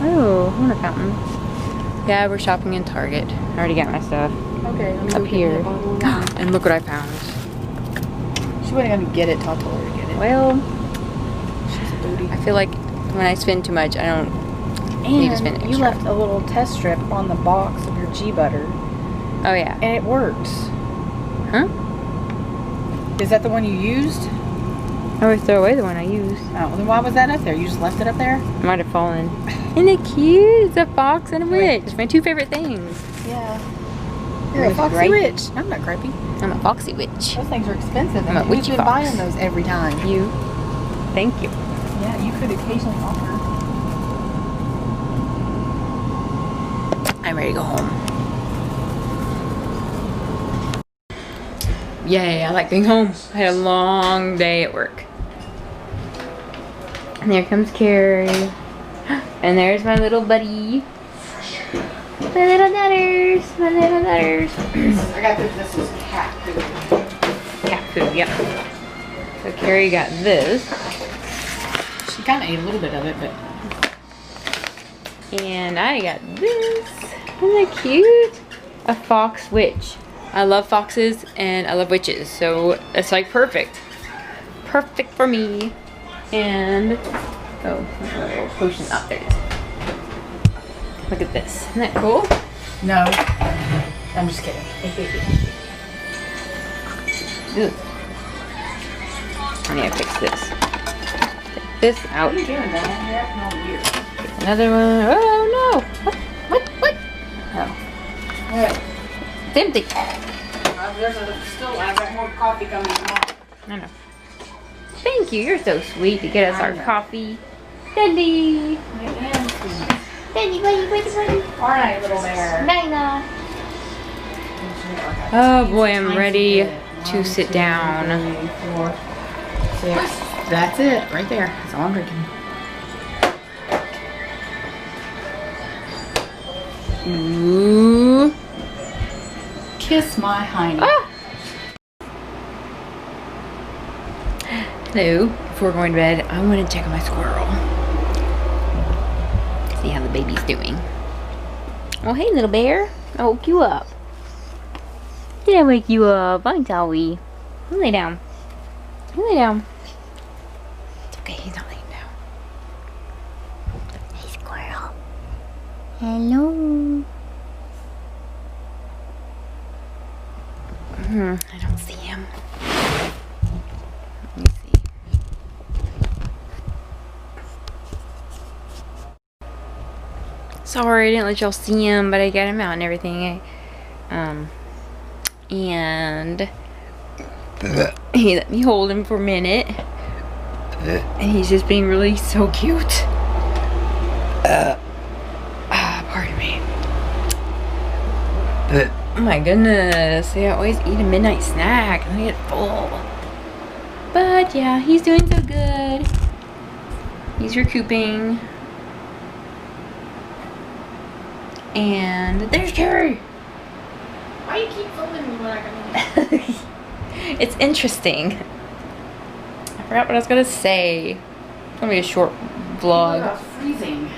Oh, I want a fountain. Yeah, we're shopping in Target. I already got my stuff. Okay, Up here. And look what I found. She wasn't gonna get it till I told her to get it. Well, She's a booty. I feel like when I spend too much, I don't need to spend And extra. you left a little test strip on the box of your G butter. Oh yeah. And it works. Huh? Is that the one you used? I always throw away the one I use. Oh, then why was that up there? You just left it up there? It might have fallen. Isn't it cute? It's a fox and a witch. It's my two favorite things. Yeah. You're a It's foxy gripey. witch. I'm not gripey. I'm a foxy witch. Those things are expensive. I'm a And witchy who's been fox. buying those every time? You. Thank you. Yeah, you could occasionally offer. I'm ready to go home. Yay, I like being home. I had a long day at work. And there comes Carrie. And there's my little buddy. My little nutters. My little nutters. I got this is cat food. Cat food, yep. So Carrie got this. She kind of ate a little bit of it, but... And I got this. Isn't that cute? A fox witch. I love foxes and I love witches, so it's like perfect. Perfect for me. And oh, a little potion up there. Look at this. Isn't that cool? No. I'm just kidding. Ugh. I need to fix this. Take this out. What are you doing, Dad? You're acting all weird. Another one. Oh no! What? Oh, What? it's empty. I've got more coffee coming tomorrow. I know. Thank you. You're so sweet to get us our coffee. Daddy. Daddy, buddy. Aren't I, little bear? Nina. Oh boy, I'm ready to sit down. 3, 4, 6. That's it, right there. That's all I'm drinking. Ooh. Kiss my hiney. Ah. Hello. Before going to bed, I want to check on my squirrel. See how the baby's doing. Oh, hey, little bear. I woke you up. Did I wake you up? I'm sorry. You lay down. You lay down. It's okay, he's not laying down. Hey, squirrel. Hello. I don't see him. Let me see. Sorry, I didn't let y'all see him, but I got him out and everything. And he let me hold him for a minute. And he's just being really so cute. Pardon me. Oh my goodness, they always eat a midnight snack and they get full. But yeah, he's doing so good. He's recouping. And there's Carrie. Why do you keep filming me when I come in? It's interesting. I forgot what I was gonna say. It's gonna be a short vlog. I was freezing.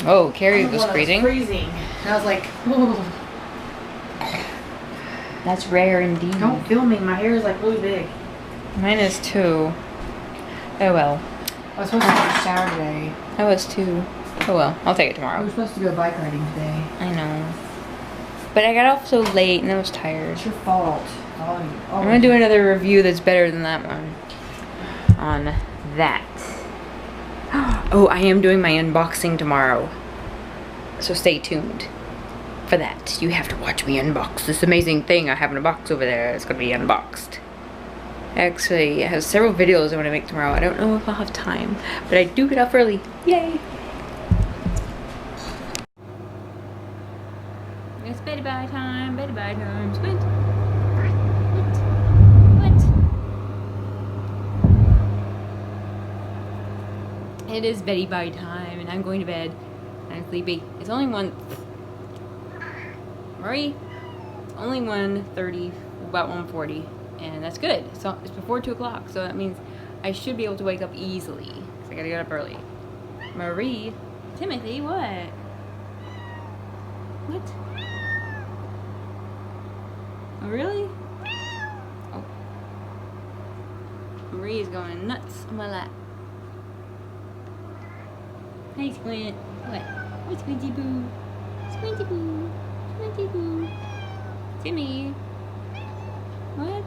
Oh, Carrie was freezing. Freezing. And I was like, oh. That's rare indeed. Don't film me. My hair is like really big. Mine is too. Oh well. I was supposed to take a shower today. I was too. Oh well, I'll take it We tomorrow. were supposed to go bike riding today. I know. But I got off so late and I was tired. It's your fault. I'm gonna do another review that's better than that one. On that. Oh, I am doing my unboxing tomorrow. So stay tuned for that. You have to watch me unbox this amazing thing I have in a box over there. It's gonna be unboxed. Actually, I have several videos I want to make tomorrow. I don't know if I'll have time, but I do get off early. Yay! It's beddy bye time, beddy bye time. Squint. What? It is beddy bye time, and I'm going to bed. I'm sleepy. It's only Marie. It's only 1:30, about 1:40, and that's good. So it's before 2 o'clock, so that means I should be able to wake up easily. So I gotta get up early. Marie Timothy, what? What? Oh, really? Oh. Marie's going nuts on my lap. Hey, Squint. What? What, Squinty Boo? Squinty Boo. Squinty Boo. Timmy. What?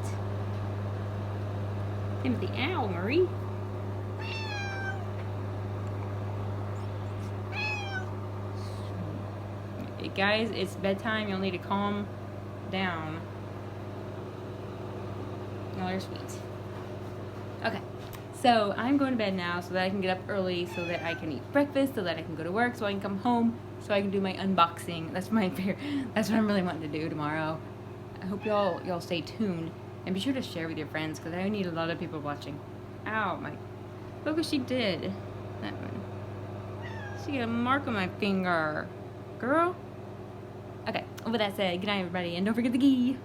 Timothy, ow, Marie. Guys, it's bedtime. You'll need to calm down. No, they're sweet. Okay, so I'm going to bed now so that I can get up early, so that I can eat breakfast, so that I can go to work, so I can come home, so I can do my unboxing. That's my that's what I'm really wanting to do tomorrow. I hope y'all stay tuned and be sure to share with your friends, because I need a lot of people watching. Ow, my look what she did. That one. She got a mark on my finger, girl. Okay, with that said, good night everybody, and don't forget the key.